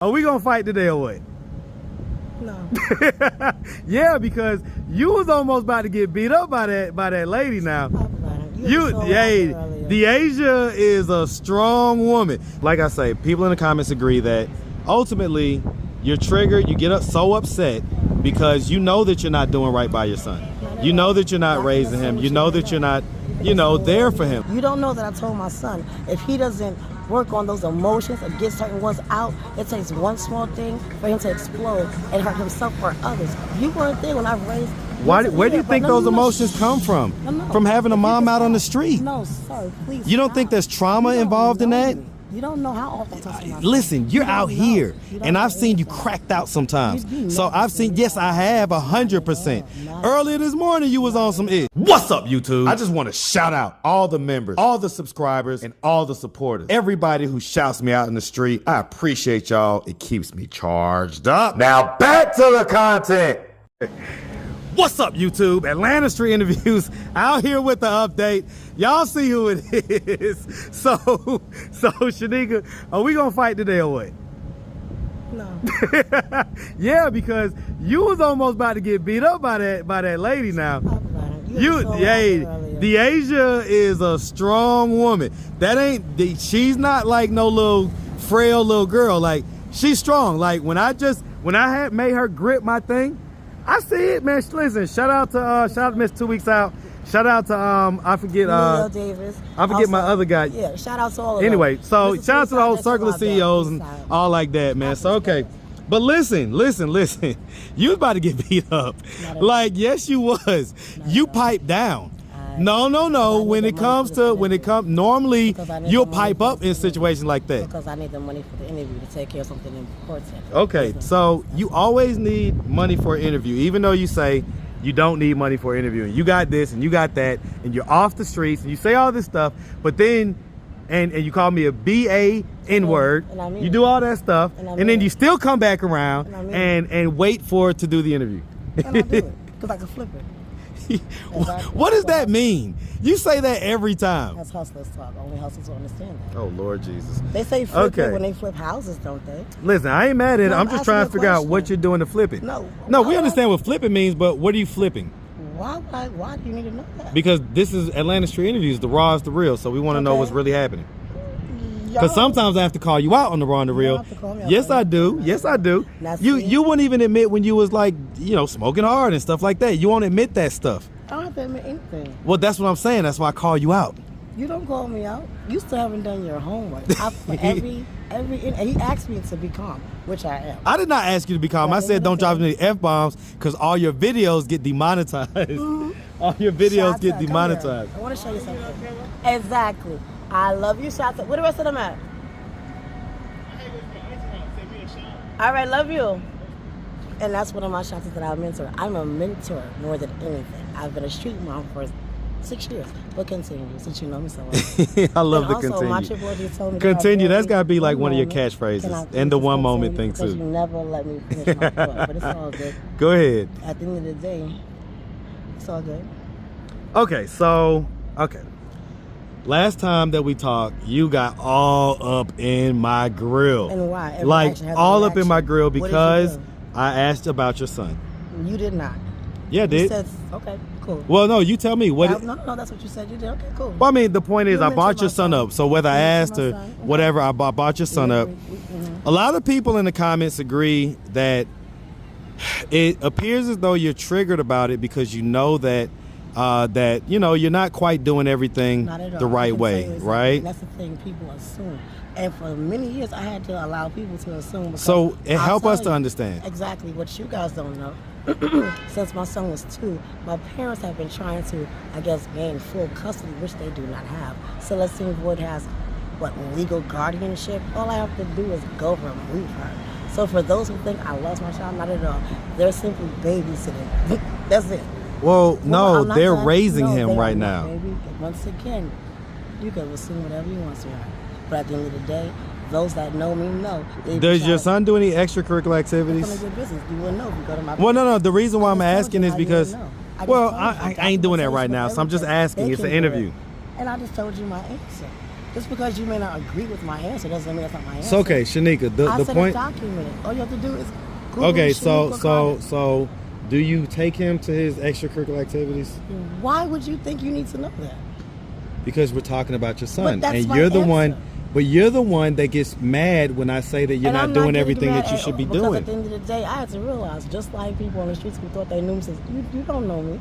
Are we gonna fight today or what? No. Yeah, because you was almost about to get beat up by that lady now. Deasia is a strong woman. Like I say, people in the comments agree that ultimately you're triggered, you get so upset because you know that you're not doing right by your son. You know that you're not raising him. You know that you're not, there for him. You don't know that I told my son, if he doesn't work on those emotions and get certain ones out, it takes one small thing for him to explode and hurt himself or others. You weren't there when I raised. Where do you think those emotions come from? From having a mom out on the street? No, sir, please. You don't think there's trauma involved in that? You don't know how often I talk to my son. Listen, you're out here, and I've seen you cracked out sometimes. So I've seen, yes, I have 100%. Earlier this morning, you was on some ish. What's up, YouTube? I just want to shout out all the members, all the subscribers, and all the supporters. Everybody who shouts me out in the street, I appreciate y'all. It keeps me charged up. Now back to the content. What's up, YouTube? Atlanta Street Interviews out here with the update. Y'all see who it is. So Shanika, are we gonna fight today or what? No. Yeah, because you was almost about to get beat up by that lady now. Deasia is a strong woman. She's not like no little frail little girl. Like, she's strong. Like, when I had made her grip my thing, I see it, man. Listen, shout out to Miss 2 Weeks Out. Shout out to I forget Davis. I forget also, my other guy. Yeah, shout out to all of them. Anyway, so shout out to the whole circle of CEOs and all like that, man. So okay. But listen. You was about to get beat up. Like, yes, you was. You piped down. No. When it comes, normally you'll pipe up in situations like that. Because I need the money for the interview to take care of something important. Okay, so you always need money for an interview, even though you say you don't need money for an interview. And you got this and you got that, and you're off the streets and you say all this stuff, but then, and you call me a BA N-word, you do all that stuff, and then you still come back around and wait for it to do the interview. And I do it, because I can flip it. What does that mean? You say that every time. That's hustlers talk. Only hustlers will understand that. Oh, Lord Jesus. They say flip it when they flip houses, don't they? Listen, I ain't mad at it. I'm just trying to figure out what you're doing to flip it. No, we understand what flipping means, but what are you flipping? Why do you need to know that? Because this is Atlanta Street Interviews. The raw is the real, so we want to know what's really happening. Because sometimes I have to call you out on the raw and the real. Yes, I do. Yes, I do. You wouldn't even admit when you was like, smoking hard and stuff like that. You won't admit that stuff. I don't have to admit anything. Well, that's what I'm saying. That's why I call you out. You don't call me out. You still haven't done your homework. He asked me to be calm, which I am. I did not ask you to be calm. I said don't drop any F-bombs because all your videos get demonetized. All your videos get demonetized. I want to show you something. Exactly. I love you, Shata. Where the rest of them at? All right, love you. And that's one of my shots that I mentor. I'm a mentor more than anything. I've been a street mom for 6 years. But continue, since you know me so well. I love the continue. My triple told me continue. That's got to be like one of your catchphrases. And the one moment thing, too. Because you never let me finish my thought. But it's all good. Go ahead. At the end of the day, it's all good. Okay. Last time that we talked, you got all up in my grill. And why? Like, all up in my grill because I asked about your son. You did not. Yeah, I did. You said, okay, cool. Well, no, you tell me. No, that's what you said. You did. Okay, cool. Well, I mean, the point is I brought your son up. So whether I asked or whatever, I brought your son up. A lot of people in the comments agree that it appears as though you're triggered about it because you know that you're not quite doing everything the right way, right? That's the thing people assume. And for many years, I had to allow people to assume. So help us to understand. Exactly what you guys don't know. Since my son was 2, my parents have been trying to, gain full custody, which they do not have. Celestine Wood has, legal guardianship? All I have to do is go remove her. So for those who think I lost my child, not at all. They're simply babysitting. That's it. Well, no, they're raising him right now. Baby, once again, you can assume whatever you want to. But at the end of the day, those that know me know. Does your son do any extracurricular activities? It's none of your business. You wouldn't know if you go to my Well, no. The reason why I'm asking is because, I ain't doing that right now, so I'm just asking. It's an interview. And I just told you my answer. Just because you may not agree with my answer doesn't mean that's not my answer. So okay, Shanika, I the said point. it's documented. All you have to do is Google Okay, Shaniqua Carter. so do you take him to his extracurricular activities? Why would you think you need to know that? Because we're talking about your son, But that's and my you're the answer. one. But you're the one that gets mad when I say that you're And not I'm doing getting everything mad that you at should be all, because doing. at the end of the day, I had to realize, just like people on the streets who thought they knew me, says, you don't know me.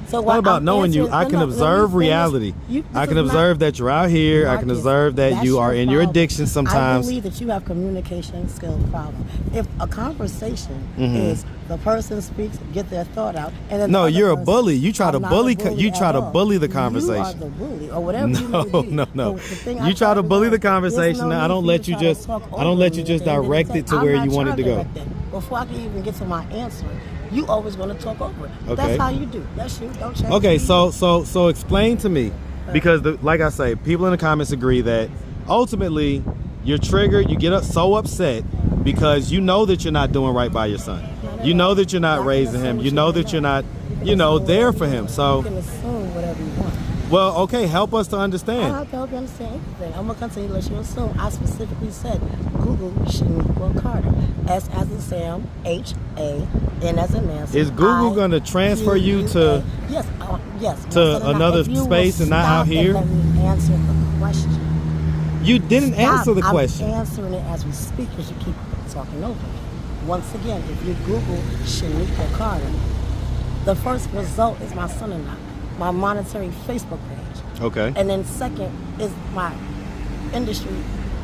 So It's not about knowing you. I can observe reality. I can observe that you're out here. I can observe that you are in your addiction I sometimes. believe that you have communication skills problem. If a conversation is the person speaks, get their thought out, and then No, the other you're a person- bully. You try to I'm not bully. a bully You at try to all. bully the You conversation. are the bully, or whatever you may No, be. no. But the thing I You try to to bully the learn, there's conversation. no I need don't for let you you to try to just. talk I don't over let me you at just the end of the direct day. it to I'm where not you want it trying to go. direct it. Before I can even get to my answer, you always going to talk over it. Okay. That's how you do. That's you. Don't change. Okay, me. so explain to me, because like I say, people in the comments agree that ultimately you're triggered. You get so upset because you know that you're not doing right by your son. You know that you're not raising him. You know that you're not, there for him. You So, can assume whatever you want. well, okay, help us to I don't understand. have to help you understand anything. I'm going to continue to let you assume. I specifically said Google Shaniqua Carter. S as in Sam, H-A, N as in Nancy. Is Google going to transfer you to? Yes, yes. to No, so another if you will space and not out stop here? Let me answer the question. You didn't answer the question. I'm answering it as we speak because you keep talking over me. Once again, if you Google Shaniqua Carter, the first result is my son-in-law, my monetary Facebook page. Okay. And then second is my industry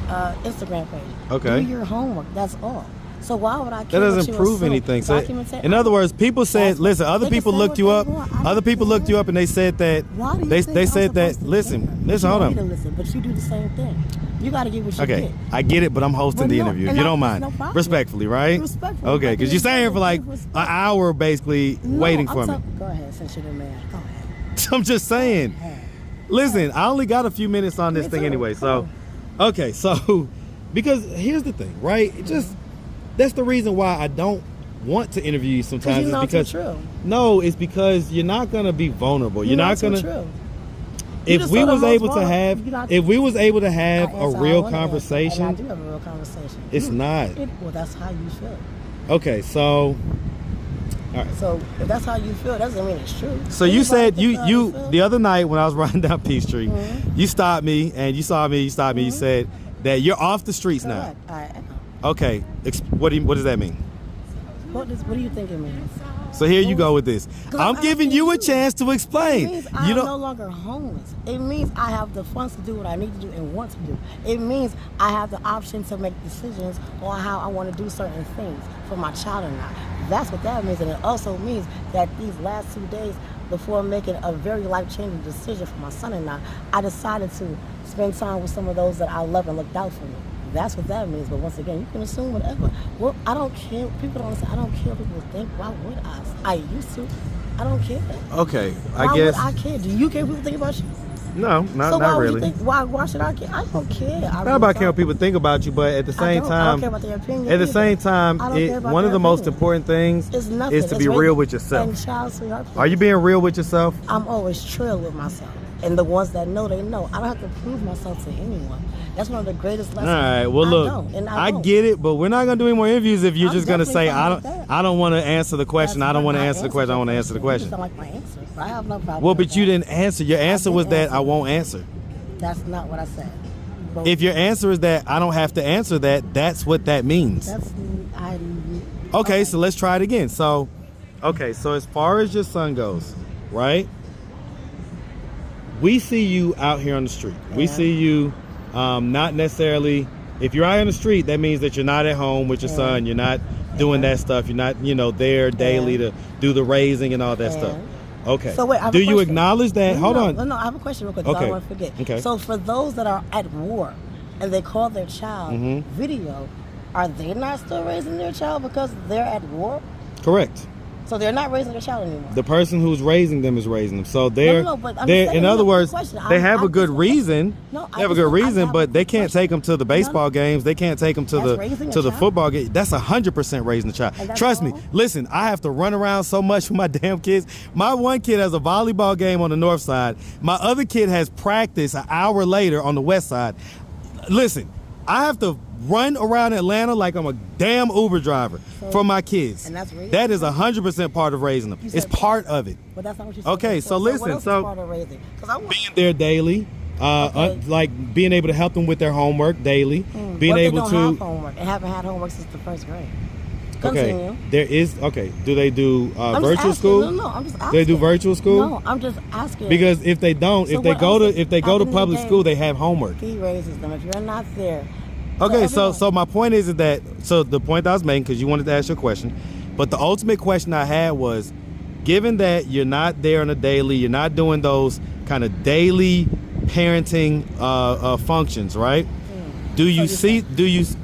Instagram page. Okay. Do your homework. That's all. So why would I That care what doesn't you prove assume? anything. So, Documentation- in other words, people said, That's- listen, other they can people say looked what you they up. want. I Other don't people looked care. you up and they said that Why do you they think they I'm said that. supposed to Listen, care? listen, You hold want me on. to listen, but you do the same thing. You got to get what you Okay, get. I get it, but I'm hosting But the no, interview. If and you I- don't there's mind, no problem. respectfully, right? Respectfully. Okay, because you're saying for like Respect. an hour, basically waiting for me. Go ahead, since you're the man. Go ahead. I'm just saying. Go ahead. Listen, I only got a few minutes on this Me thing too. anyway. Come So, okay, so because here's the thing, right? It just that's the reason why I don't want to interview you sometimes. You Is know because too true. no, it's because you're not gonna be vulnerable. You're not too gonna. True. You If just we saw the was most able to vulnerable- have, you're not- if we was able to have I a answer, I real wanna answer, conversation, and I do have a real conversation. it's not. Well, that's how you feel. Okay, so all right. So if that's how you feel, doesn't mean it's true. So you said Anybody can you feel. the other night when I was riding down Peachtree, Mhm. you stopped me and you saw me. You stopped me. You said that you're off the streets now. Correct. I am. Okay, what does that mean? What do you think it means? So here you go with this. 'Cause I'm I'm giving asking you a you. chance to It explain. means You I'm don't. no longer homeless. It means I have the funds to do what I need to do and want to do. It means I have the option to make decisions on how I want to do certain things for my child and I. That's what that means. And it also means that these last 2 days before making a very life-changing decision for my son and I decided to spend time with some of those that I love and looked out for me. That's what that means. But once again, you can assume whatever. Well, I don't care. People don't say, I don't care what people think. Why would I? I used to. I don't care. Okay, Why I guess would I care? Do you care what people think about you? no, So why not would really. you think? Why should I care? I don't care. Not about caring what people think about you, but at the same I don't time, care about their opinion at the either. same time, I don't care about one of their the most opinion. important things It's nothing. is to It's be really- real with yourself. And child sweetheart. Are you being real with yourself? I'm always trill with myself. And the ones that know, they know. I don't have to prove myself to anyone. That's one of the greatest All lessons. right. Well, I look, don't, and I won't. get it, but we're not gonna do any more interviews if you're I'm just gonna definitely say fine I with don't. that. I don't want to answer the question. I don't want to I answer the question. I want to answer the You question. sound like my answer. I have no problem. Well, with but you that. didn't answer. Your answer was that answer. I won't answer. That's not what I said. But If your answer is that I don't have to answer that, that's what that means. that's Okay, so let's try it again. So, okay, so as far as your son goes, right? We see you out here on the street. We Yeah. see you not necessarily, if you're out on the street, that means that you're not at home with your Yeah. son. You're not doing that stuff. You're not, there daily to do the raising and all that stuff. Okay. So wait, I have do a you question. acknowledge that? Hold on. No, I have a question real quick. 'Cause I Okay. don't want to forget. Okay. So for those that are at war and they call their child video, are they not still raising their child because they're at war? Correct. So they're not raising their child anymore. The person who's raising them is raising them. So they're, but I'm they're saying, in other words, they have a good just- reason. No, They have a good reason, but they can't take them to the baseball games. They can't take them to That's raising a the child? football game. That's 100% raising a child. And that's Trust me. wrong? Listen, I have to run around so much with my damn kids. My one kid has a volleyball game on the north side. My other kid has practice an hour later on the west side. Listen, I have to run around Atlanta like I'm a damn Uber driver for my kids. And that's raising that is 100% part of raising them. It's part of it. But that's not what you said. Okay, so what listen, else so is part of raising? 'Cause I want- being there daily, like being able to help them with their homework daily, being what if able they to. don't have homework and haven't had homework since the first grade? Continue. Okay, there is. Okay, do they do I'm just virtual asking. school? No, I'm just asking. Do they do virtual school? No, I'm just asking. Because if they don't, So if they what go else to is if they go to happening public today? school, they have homework. He raises them. If you're not there. Okay, so everyone- my point is that the point I was making, because you wanted to ask your question, but the ultimate question I had was, given that you're not there on a daily, you're not doing those kind of daily parenting functions, right? Do you see?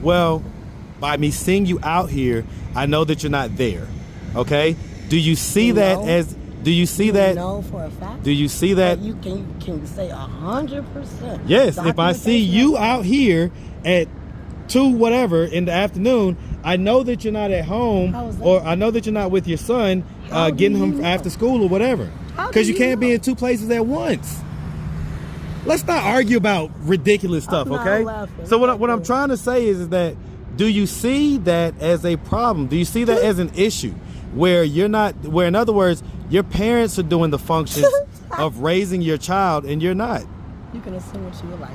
Well, by me seeing you out here, I know that you're not there. Okay? Do you see that know? as? Do you see that? No, for a fact. Do you see that? You can say 100%. Yes. If I see you Documentation. out here at 2 whatever in the afternoon, I know that you're not at home, How is that? or I know that you're not with your son, How do getting you him know? after school or whatever. How do Because you you can't be know? in 2 places at once. Let's not argue about ridiculous stuff, I'm not okay? laughing. So what I'm trying to say is that, do you see that as a problem? Do you see that as an issue where you're not, where in other words, your parents are doing the functions of raising your child and you're not? You can assume what you would like.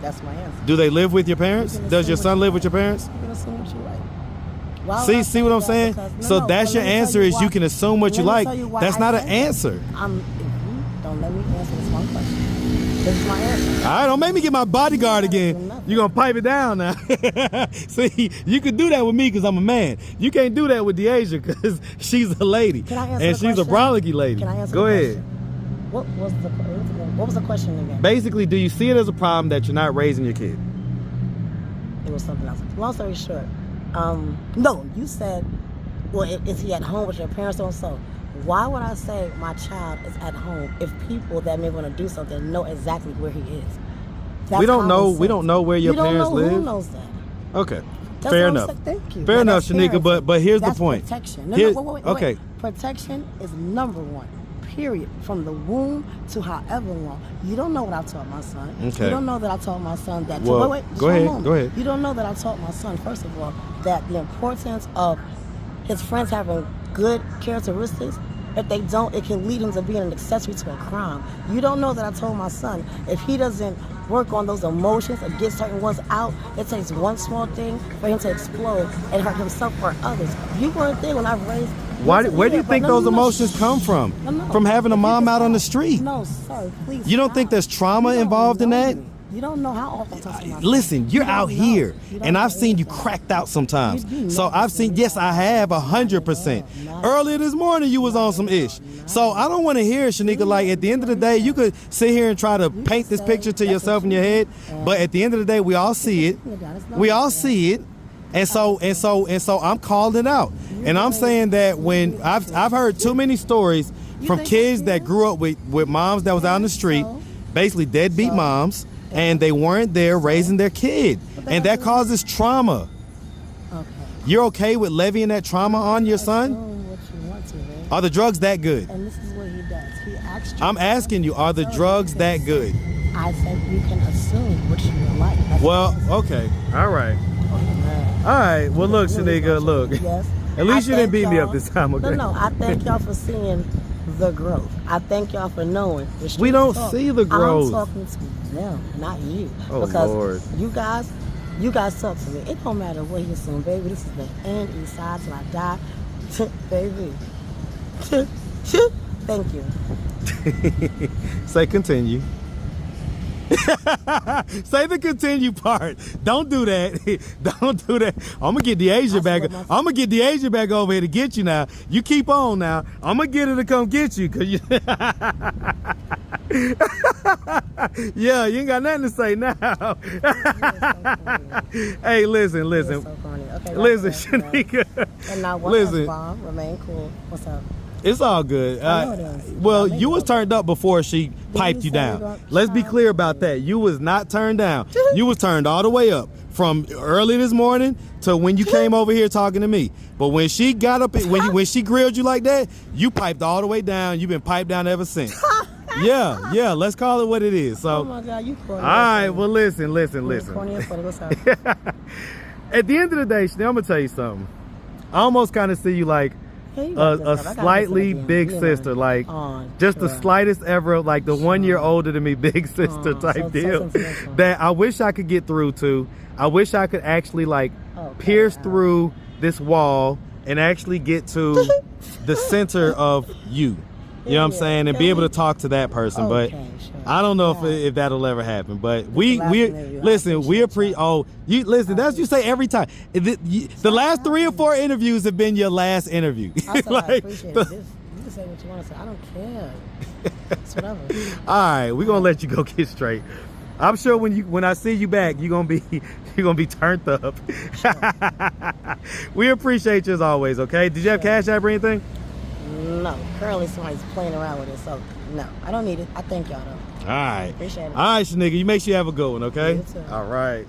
That's my answer. Do they live with your parents? You can Does your assume son what live you with your parents? You can assume what you like. Why would I See what I'm that? saying? Because- no, So no, that's but your let me tell answer is why- you can assume what you let me like. tell you why That's I not an said that. answer. If you don't let me answer this one question. This is my answer. All right, don't make me get my bodyguard again. You're going to pipe it down now. See, you can do that with me because I'm a man. You can't do that with Deasia because she's a lady. Can I answer and the she's a question? brolicky lady. Can I answer Go the ahead. question? What was the question again? Basically, do you see it as a problem that you're not raising your kid? It was something else. Long story short, no, you said, well, is he at home with your parents? So why would I say my child is at home if people that may want to do something know exactly where he is? That's We don't know. common We don't sense. know where your You don't parents know live. Who knows that? Okay. That's Fair what I'm enough. saying. Thank you. Fair Now, enough, that's Shanika. parenting. But here's That's the point. Protection. Here- Wait. okay. Protection is number one. Period. From the womb to however long. You don't know what I taught my son. Okay. You don't know that I taught my son that. Well, wait, just go one ahead, moment. go ahead. You don't know that I taught my son, first of all, that the importance of his friends having good characteristics. If they don't, it can lead him to being an accessory to a crime. You don't know that I told my son, if he doesn't work on those emotions and get certain ones out, it takes one small thing for him to explode and hurt himself or others. You weren't there when I raised. Where do you think those emotions come from? From having a mom out on the street? No, sir, please. You don't think there's trauma involved in that? You don't know how often I talk to my son. Listen, you're You don't out know. here, You don't and know I've seen you anything. cracked out sometimes. You So never I've seen, yes, I have 100%. Earlier this morning, you was on some ish. So I don't want to hear it, Shanika. Like at the end of the day, you could sit here and try to paint this picture to yourself in your head, but at the end of the day, we all see it. We all see it. And so I'm calling it out. And I'm saying that when I've heard too many stories from kids that grew up with moms that was out in the street, basically deadbeat moms, and they weren't there raising their kid. And that causes trauma. Okay. You're okay with levying that trauma on your son? Assume what you want to, man. Are the drugs that good? And this is what he does. He asks you. I'm asking you, are the drugs that good? I said you can assume what you would like. That's Well, what okay. All right. I said. All right. Well, look, Shanika, look. Yes. At least I you didn't thank beat me y'all- up this time, okay? No, I thank y'all for seeing the growth. I thank y'all for knowing. The We street don't talk. see the growth. I'm talking to them, not you. Oh, because Lord. you guys talk to me. It don't matter what he's saying, baby. This is the end. East side till I die, baby. Thank you. Say continue. Say the continue part. Don't do that. Don't do that. I'm gonna get the Asia back. I'm gonna get the Asia back over here to get you now. You keep on now. I'm gonna get her to come get you, cause you. Yeah, you ain't got nothing to say now. Hey, listen. So funny. Okay, Listen, Shanika. And now what Listen. Bob? Remain cool. What's up? It's all good. I know it is. Well, you was turned up before she piped you say down. about Let's be child clear about that. You was not turned down. You was turned all the way up from early this morning to when you came over here talking to me. But when she got up, when she grilled you like that, you piped all the way down. You've been piped down ever since. Yeah. Let's call it what it is. So, Oh my God, you corny. all right. Well, listen. Corny and funny. What's up? At the end of the day, Shana, I'm gonna tell you something. I almost kind of see you like Hey, you got this a stuff. I gotta slightly listen big again. sister, like On, just the sure. slightest ever, like the 1 year older than me big sister type so deal sentimental. that I wish I could get through to. I wish I could actually like Okay, pierce Al. through this wall and actually get to the center of you. You know what I'm saying? And be able to talk to that person. But Okay, sure. I don't know Yeah. if that'll ever happen. But the we last interview. I listen, we appreciate you listen, that's what you say every time. The last 3 or 4 interviews have been your last interview. I said I Like, appreciate it. You can say what you want to say. I don't care. It's whatever. all right, we're gonna let you go get straight. I'm sure when I see you back, you're gonna be turned up. We appreciate you as always, okay? Did you have Cash App or anything? No. Currently somebody's playing around with it, so no. I don't need it. I thank y'all though. All right. Appreciate it. All right, Shanika, you make sure you have a good one, okay? You too. All right.